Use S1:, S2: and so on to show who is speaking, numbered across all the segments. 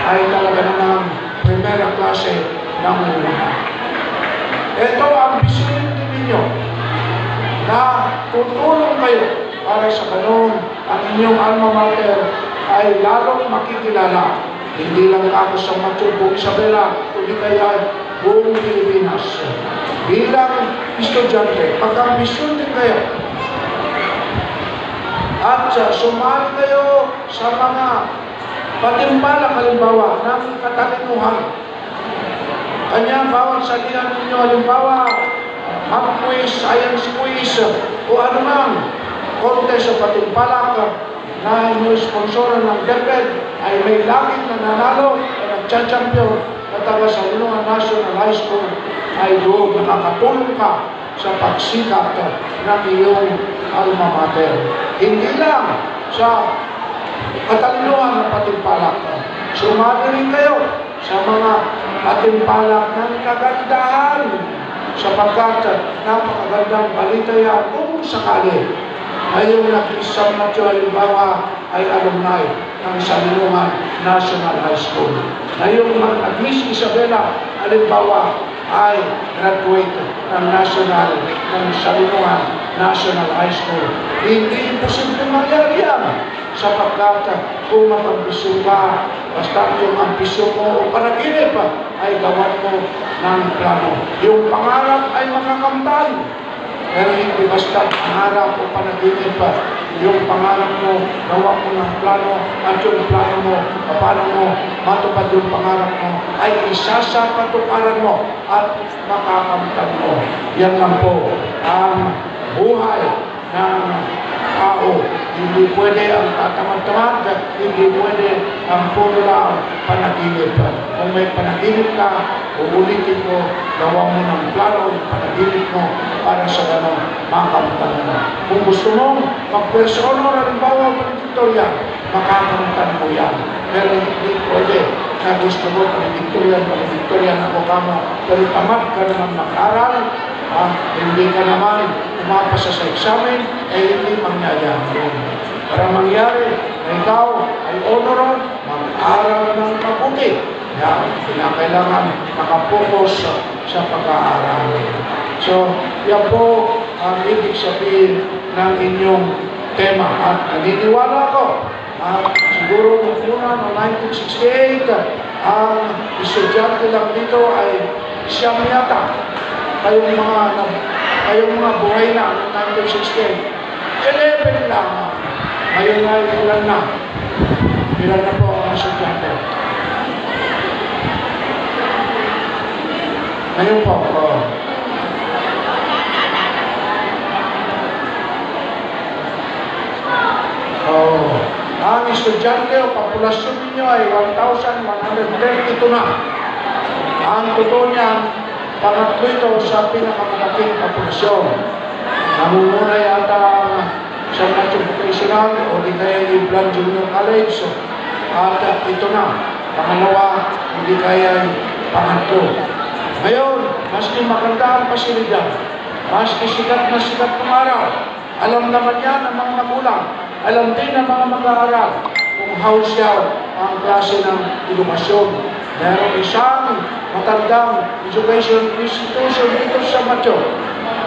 S1: ay talaga namang primera klase ng una. Ito ang bisyon din ninyo na tutulong kayo para sa ganun ang inyong alma mater ay lalong makikilala. Hindi lang ako sa Matubong Isabela, kundi kaya buong Pilipinas. Bilang estudyante, pagkambisyon din kayo. At sumali kayo sa mga patimpala, halimbawa, ng katalinuhan. Kanya, bawat salihan ninyo, halimbawa, math quiz, science quiz, o anumang contest sa patimpalak na ino-sponsoran ng DepEd ay may langit na nanalo at nagcha-champion na taga sa Ulungan National High School ay doon nakakatulong ka sa pagsikat ng iyong alma mater. Hindi lang sa katalinuhan ng patimpalak. Sumali rin kayo sa mga patimpalak ng kagandahan sapagkat napakagandang balita yan kung sakali. Ngayong nag-isang na tiyo, halimbawa, ay alumni ng Salinuhan National High School. Ngayong nag-Miss Isabela, halimbawa, ay graduate ng Salinuhan National High School. Hindi posibleng mangyari yan sapagkat kung mapambisyon ka, basta yung ambisyon mo o panaginip ay gawan mo ng plano. Yung pangarap ay makakamtan. Pero hindi basta pangarap o panaginip pa. Yung pangarap mo, gawa mo ng plano, at yung plano mo, paano mo matupad yung pangarap mo, ay isa sa patukaran mo at makakamtan mo. Yan lang po ang buhay ng tao. Hindi pwede ang tatamad-tamad, hindi pwede ang puro lang panaginip. Kung may panaginip ka, uulitin mo, gawa mo ng plano yung panaginip mo para sa gano'n makakamtan mo. Kung gusto mo mag-person honor, halimbawa Victoria, makakamtan mo yan. Pero hindi pwede na gusto mo Victoria na kamo, pero tamad ka naman mag-aral, hindi ka naman umapasa sa examen, ay hindi mangyayari. Para mangyari na ikaw ay honoran, mag-aral ng mabuti. Yan, kailangan nakapokus sa pag-aaral. So, yan po ang ibig sabihin ng inyong tema. At naniniwala ko, siguro nung una, noong 1968, ang estudyante lang dito ay siyam yata. Kayong mga buhay na noong 1968. 11 lang. Ngayon ay ilan na. Ilan na po ang estudyante. Ngayon po. Ang estudyante o populasyon ninyo ay 1,132 na. Ang totoo niyan, pangatlo ito sa pinakamalaking populasyon. Namumuna yata sa National Vocational o di kaya Iblan Junior College. At ito na, pangalawa, hindi kaya pangatlo. Ngayon, maski maganda ang pasilidad, maski sikat na sikat ng araw, alam naman yan ang mga magulang, alam din ang mga mag-aaral kung how siya ang klase ng edukasyon. Meron isang matandang education institution dito sa Matyo.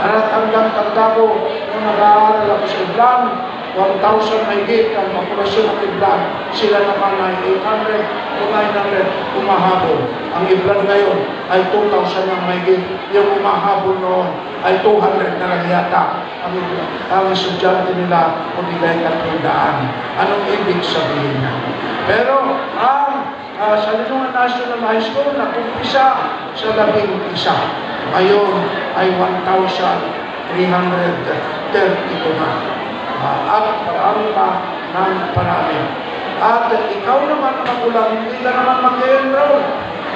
S1: At tanda ko, nung nag-aaral ako sa Iblan, 1,000 mahigit ang populasyon ng Iblan. Sila naman ay 800 o 900 umahabol. Ang Iblan ngayon ay 2,000 ang mahigit. Yung umahabol noon ay 200 na lang yata. Ang estudyante nila o nila'y 300. Anong ibig sabihin na? Pero ang Salinuhan National High School na kumpisa sa 11. Ngayon ay 1,332 na. At parami pa ng parami. At ikaw naman ang magulang, hindi ka naman mag-enroll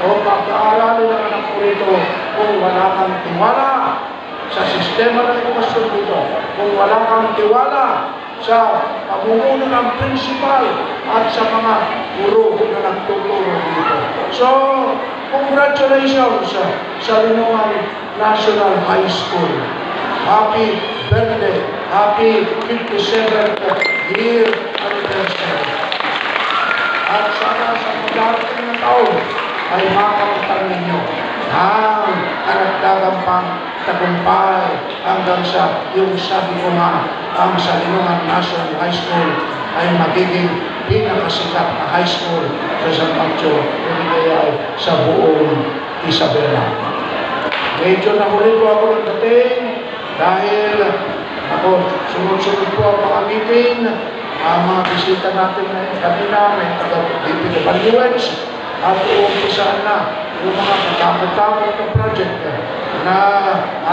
S1: o mag-aaral ng anak ko rito kung wala kang tiwala sa sistema ng edukasyon dito, kung wala kang tiwala sa pamumuno ng principal at sa mga guro na nagtuturo dito. So, congratulations sa Salinuhan National High School. Happy birthday. Happy 57th year anniversary. At sana sa darating na taon ay makamtan ninyo ang karagdagang pagtagumpay hanggang sa yung sabi ko nga, ang Salinungan National High School ay magiging pinakasikat na high school sa San Pancho, ay sa buong Isabela. Medyo nahuli po ako ng dating dahil ako, sunod-sunod po ang mga meeting, ang mga bisita natin kanina, may taga-DPWH, at uumpisaan na yung mga katamot-tamot na project na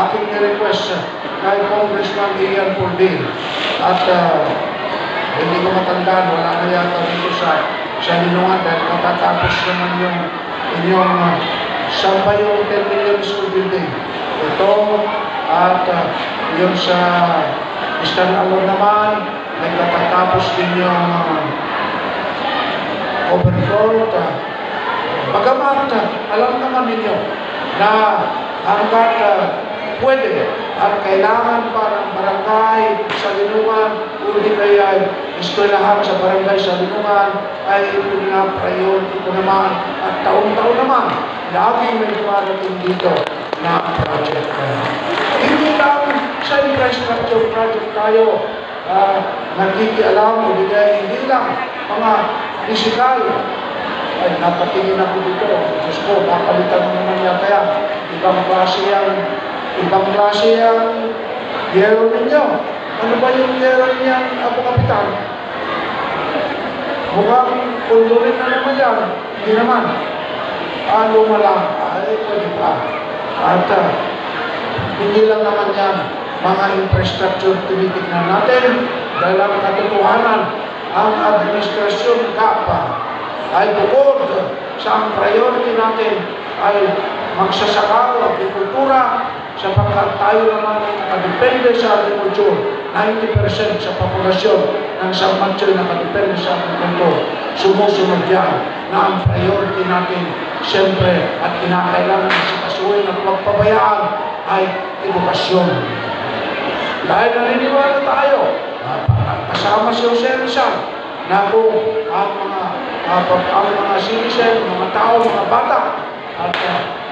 S1: aking ni-request kay Congressman Ian Purdin. At hindi ko matandaan, wala na yata dito sa Linungan dahil matatapos naman yung inyong saan ba yung 10 million school building. Ito at yung sa Eastern Alor naman, ay katatapos din yung overcourt. Bagamat, alam naman ninyo na hanggat pwede at kailangan pa ng barangay sa Linungan o di kaya eskwelahan sa barangay sa Linungan ay pina-priority ko naman at taon-taon naman lagi may dumarating dito na project. Hindi lang sa infrastructure project tayo nakikialam o di kaya hindi lang mga physical. Ay, napatingin ako dito. Diyos ko, papalitan mo naman yata yan. Ibang klase ang yero ninyo. Ano ba yung yero niyan, Apo Kapitan? Mukhang kuldurin na naman yan. Hindi naman. Luma lang. Ay, pwede pa. At hindi lang naman yan mga infrastructure tinitignan natin dahil ang katotohanan ang administrasyon kapa ay bukod sa ang priority natin ay magsasaka o agrikultura sapagkat tayo naman ay nakadepende sa agrikulture. 90% sa populasyon ng San Mateo nakadepende sa agrikultura. Sumusunod yan na ang priority natin siyempre at kinakailangan sa kasuhin at magpabayaan ay edukasyon. Dahil naniniwala tayo kasama si Jose Rizal na kung ang mga citizen, mga tao, mga bata at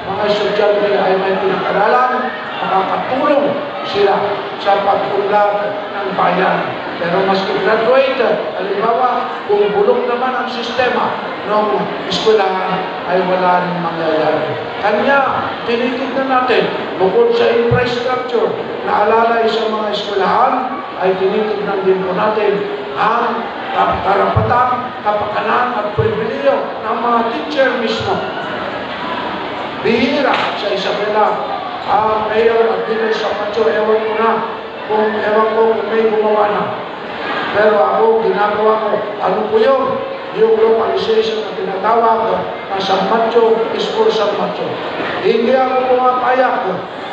S1: mga estudyante ay may pinag-aralan, makakatulong sila sa pag-unlad ng bayan. Pero mas graduate, halimbawa, kung bulok naman ang sistema ng eskwelahan ay wala rin mangyayari. Kanya, tinitignan natin, bukod sa infrastructure na alalay sa mga eskwelahan, ay tinitignan din po natin ang karapatan, kapakanan at pribilehyo ng mga teacher mismo. Bihira sa Isabela, ang mayor at dito sa Pacho, ewan ko kung may gumawa na. Pero ako, ginagawa ko, ano po yun? Yung localization na tinatawag na San Mateo is for San Mateo. Hindi ako pumapayak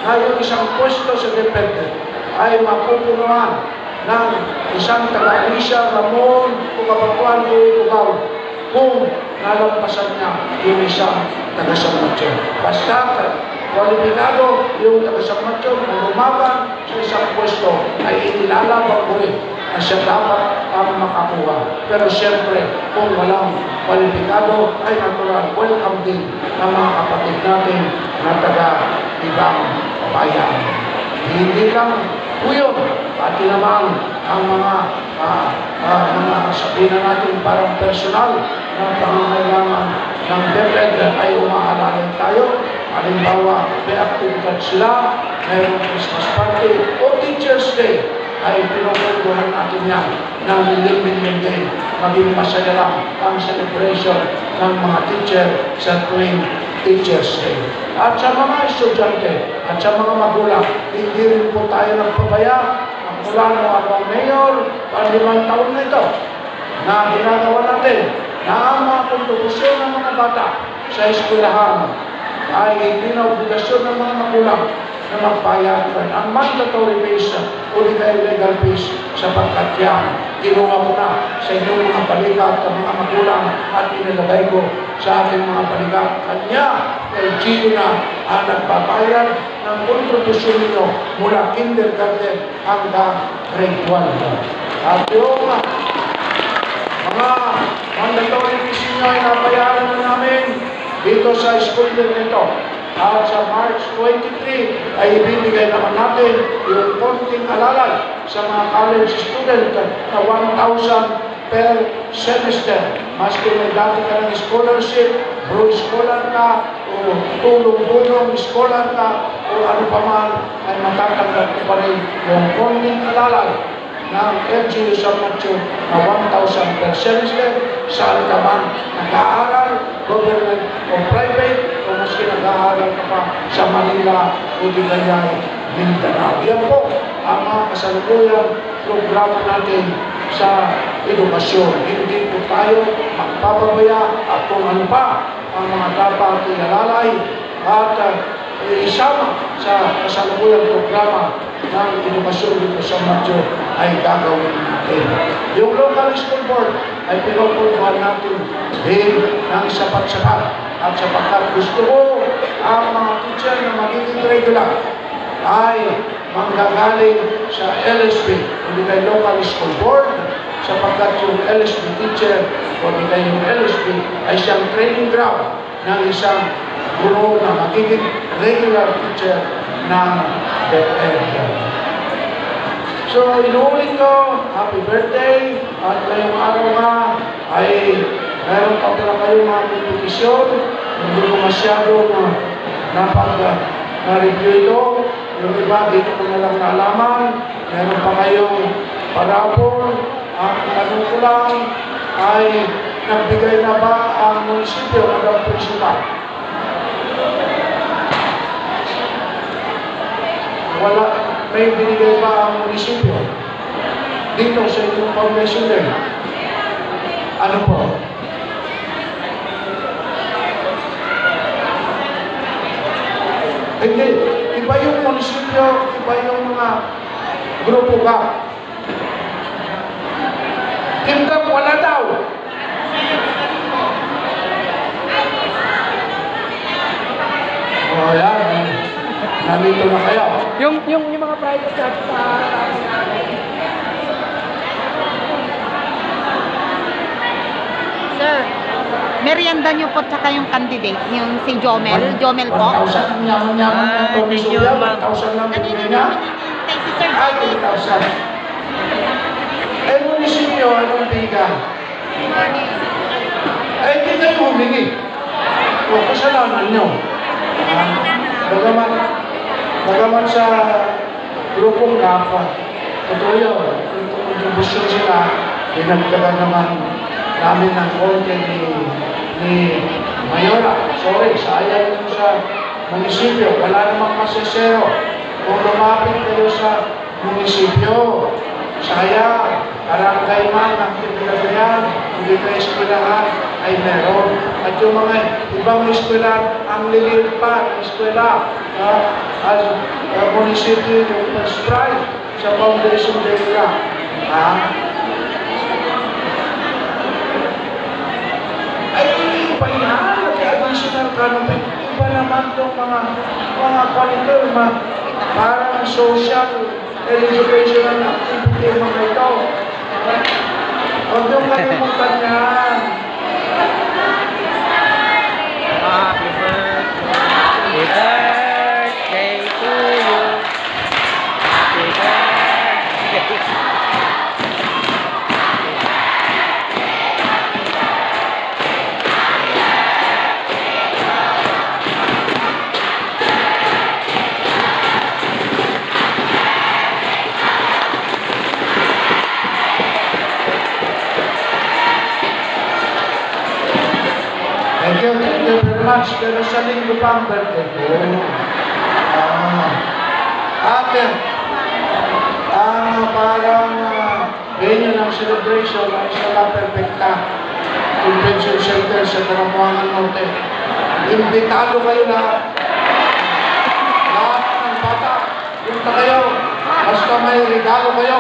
S1: na yung isang pwesto sa depende ay mapupunuan ng isang taga-Alicia, Ramon, o Kapatuan, o Itugaw kung nalampasan niya yung isang taga-San Mateo. Basta kwalipikado yung taga-San Mateo kung lumaban sa isang pwesto ay inilalaban ko rin na siya dapat ang makakuha. Pero siyempre, kung walang kwalipikado ay natural, welcome din ng mga kapatid natin na taga-ibang bayan. Hindi lang po yun, pati naman ang mga sabihin na natin parang personal na pangangailangan ng DepEd ay umaalalay tayo. Halimbawa, may activity sila, mayroong Christmas party o Teacher's Day ay pinupunduhan natin yan ng million day. Maging masaya lang ang celebration ng mga teacher sa tuwing Teacher's Day. At sa mga estudyante at sa mga magulang, hindi rin po tayo nagpabaya. Mula ng abang mayor, 5 taon na ito, na ginagawa natin na ang mga kontribusyon ng mga bata sa eskwelahan ay hindi na obligasyon ng mga magulang na magbayad. Ang mandatory fees o di kaya legal fees sapagkat yan, kinuha ko na sa inyong mga balikat ng mga magulang at inilagay ko sa aking mga balikat. Kanya, LGU na ang nagbabayad ng kontribusyon ninyo mula kindergarten hanggang grade 1. At yung mga mandatory fees ninyo ay nabayaran na namin dito sa school din nito. At sa March 23 ay ibibigay naman natin yung konting alalay sa mga college student na 1,000 per semester. Maski may dati ka ng scholarship, bro scholar ka, o tulong-tulong scholar ka, o ano pa man, ay matatanggap ko pa rin yung konting alalay ng LGU San Mateo na 1,000 per semester sa alkaman nag-aaral, government o private, o maski nag-aaral ka pa sa Manila o Ligayay, Mindanao. Yan po ang mga kasalukuyang programa natin sa edukasyon. Hindi po tayo magpapabaya at kung ano pa ang mga dapat inalalay at isama sa kasalukuyang programa ng edukasyon dito sa Mateo ay gagawin natin. Yung local school board ay pinupulungan natin din ng sapat-sapat at sapagkat gusto ko ang mga teacher na magiging regular ay manggagaling sa LSB, hindi kay local school board, sapagkat yung LSB teacher o hindi kay yung LSB ay siyang training ground ng isang guro na magiging regular teacher ng DepEd. So, inuulit ko, happy birthday, at ngayong araw nga ay meron pa pala kayong mga kompetisyon, hindi ko masyado na-review ito. Yung iba, dito ko na lang naalaman, meron pa kayong parapol. Ang tanong ko lang ay nagbigay na ba ang munisipyo ng principal? Wala, may binigay ba ang munisipyo dito sa inyong foundation din? Ano po? Hindi. Iba yung munisipyo, iba yung mga grupo ka. Timkap, wala daw. O yan, nandito na kayo.
S2: Yung mga private chat sa
S3: Sir, merienda niyo po tsaka yung candidate, yung si Jomel po.
S1: 1,000 ang yaman-yaman ng Tony Suya, 1,000 lang bigay niya.
S3: Kay si Sir
S1: Ay,
S3: Jomel.
S1: 3,000. Eh, munisipyo, anong biga? Eh, hindi kayo humingi. O, kasalanan nyo. Bagaman sa grupong GAPA, totoo yun, kung kontribusyon sila, dinagdagan naman namin ng konti ni Mayora. Sorry, sayang yun sa munisipyo. Wala namang masesero. Kung lumapit kayo sa munisipyo, sayang, barangay man, ang pinagdayan, hindi ka eskwelahan, ay meron. At yung mga ibang eskwela, ang liliit pa ng eskwela, as munisipyo yung first prize sa foundation day nila. Ay, iba yan. Additional canopy. Iba naman itong mga kwalito, parang social educational activity mga ito. Huwag yung kalimutan yan.
S2: Happy birthday to you. Happy birthday.
S1: Thank you very much. Pero sa linggo pa ang birthday ko. Parang venue ng celebration ay sa La Perfecta Convention Center sa Taramuangan Norte. Imbitado kayo lahat. Lahat ng bata. Punta kayo. Basta may regalo kayo.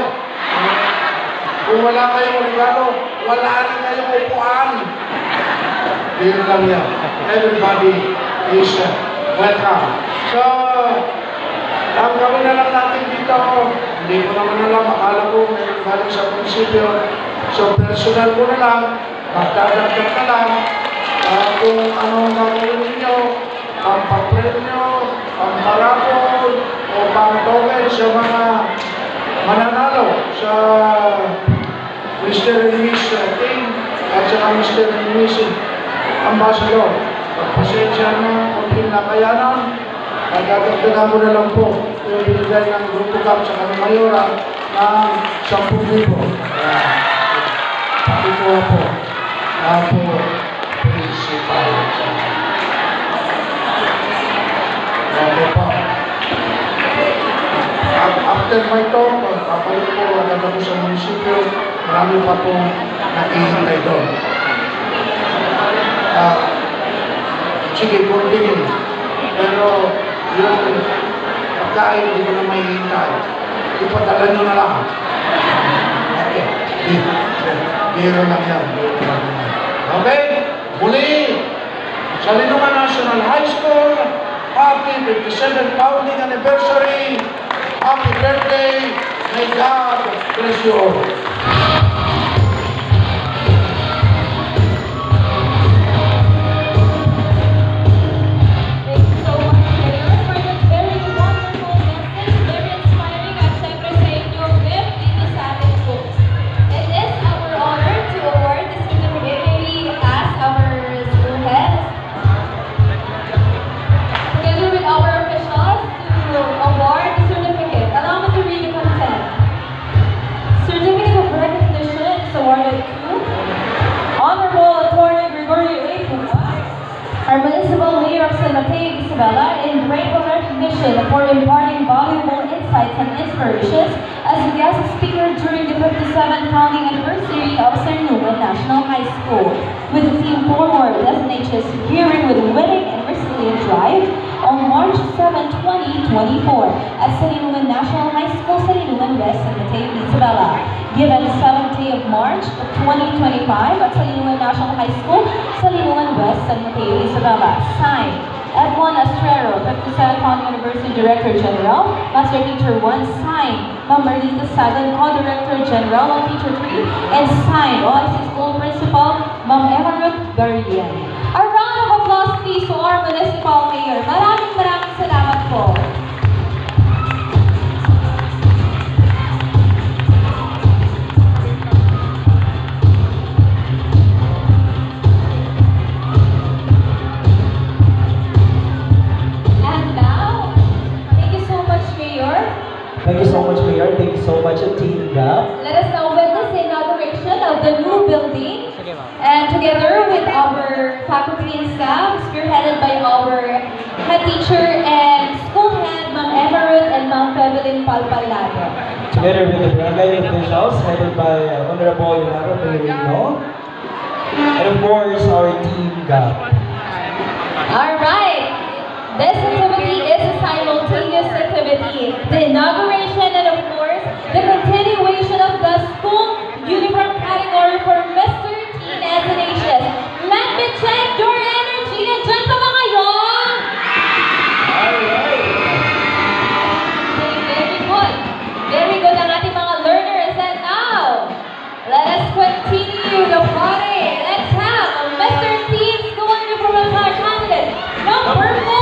S1: Kung wala kayong regalo, wala rin kayong upuan. Yun lang yan. Everybody is welcome. So, ang gawin na lang natin dito, hindi ko naman alam, akala ko may galing sa munisipyo. So, personal ko na lang, magdadagdag na lang kung ano ang gagawin ninyo, ang papremyo, ang parapol, o pang-token sa mga mananalo sa Mr. and Miss King at saka Mr. and Miss Ambassador. Pagpasensya na konting nakayanan, at dadagdagan ko na lang po yung binigay ng Grupo Cup sa kanyang mayora ng 10,000. Pati po po, principal. Okay po. After my talk, papalik po agad ako sa munisipyo. Marami pa po nakihintay doon. Sige, continue. Pero yung pagkain, hindi ko na may hintay. Ipadala nyo na lang. Okay. Biro lang yan. Okay? Muli, sa Linungan National High School, happy 57th founding anniversary. Happy birthday. May God bless you all.
S4: Our Municipal Mayor of San Mateo, Isabela, in grateful recognition for imparting valuable insights and inspirations as a guest speaker during the 57th founding anniversary of San Luis National High School, with the theme Forward SNH's Hearing with Winning and Resilient Drive on March 7, 2024 at San Luis National High School, San Luis West, San Mateo, Isabela. Given the 7th day of March of 2025 at San Luis National High School, San Luis West, San Mateo, Isabela. Signed, Edmond Estrero, 57th Founding Anniversary Director General, Master Teacher 1, signed, Ma'am Marlita Sagan, Co-Director General of Teacher 3, and signed, OIC School Principal, Ma'am Emerald Garrian. A round of applause please to our Municipal Mayor. Maraming salamat po.
S5: Thank you so much, Mayor. Thank you so much, Team GAP.
S4: Let us now witness the inauguration of the new building. And together with our faculty and staff, spearheaded by our head teacher and school head, Ma'am Emerald and Ma'am Evelyn Palpalado.
S5: Together with the barangay officials, headed by Honorable Leonardo Pellerino. And of course, our Team GAP.
S4: Alright. This activity is a simultaneous activity. The inauguration and of course, the continuation of the school uniform category for Mr. Teen SNHS. Let me check your energy. Nandiyan pa ba kayo?
S5: Alright.
S4: Okay, very good. Very good ang ating mga learners. And now, let us continue the party. Let's have Mr. Teen School Uniform candidate number 4.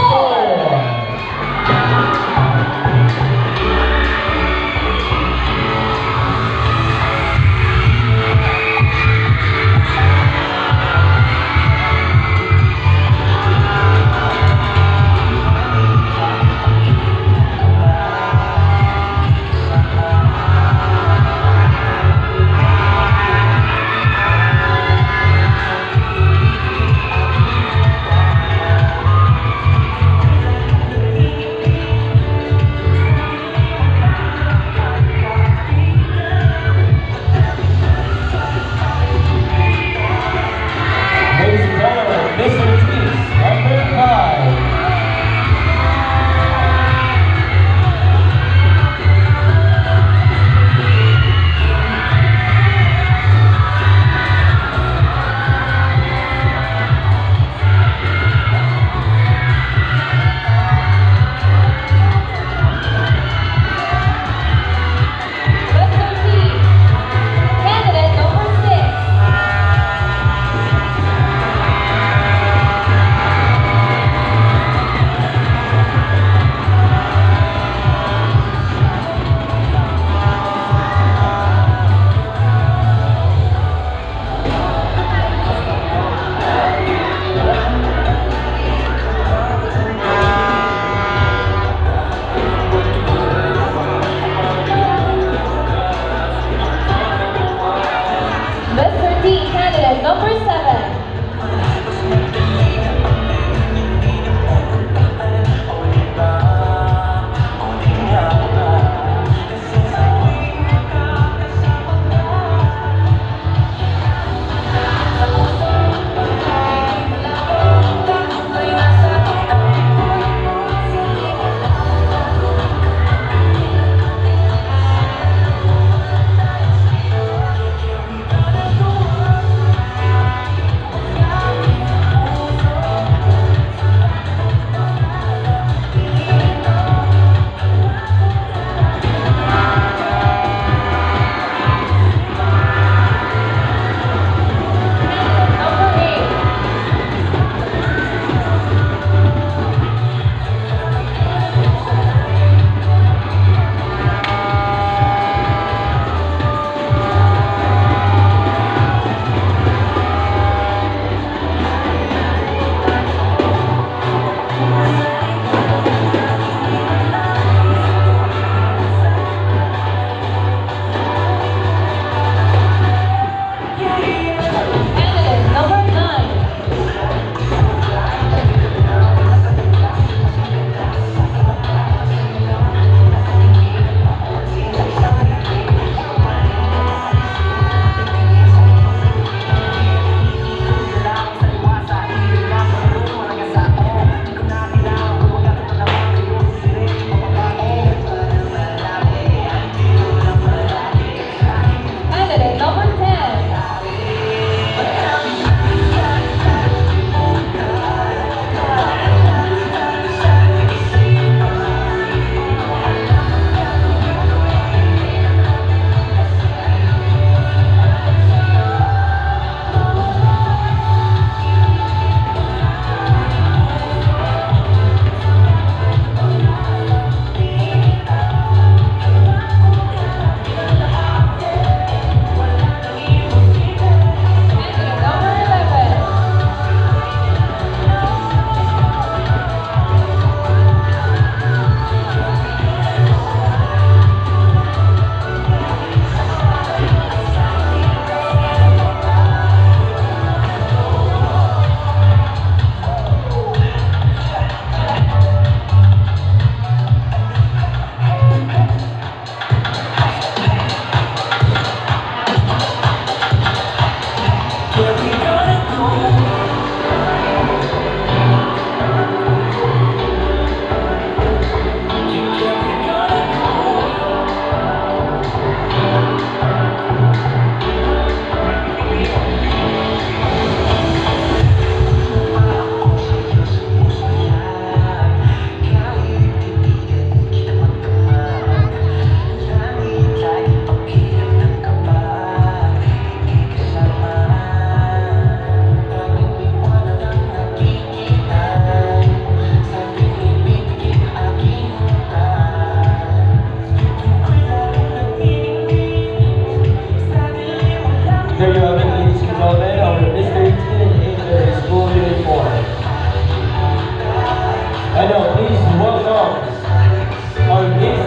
S5: And now, please welcome our guest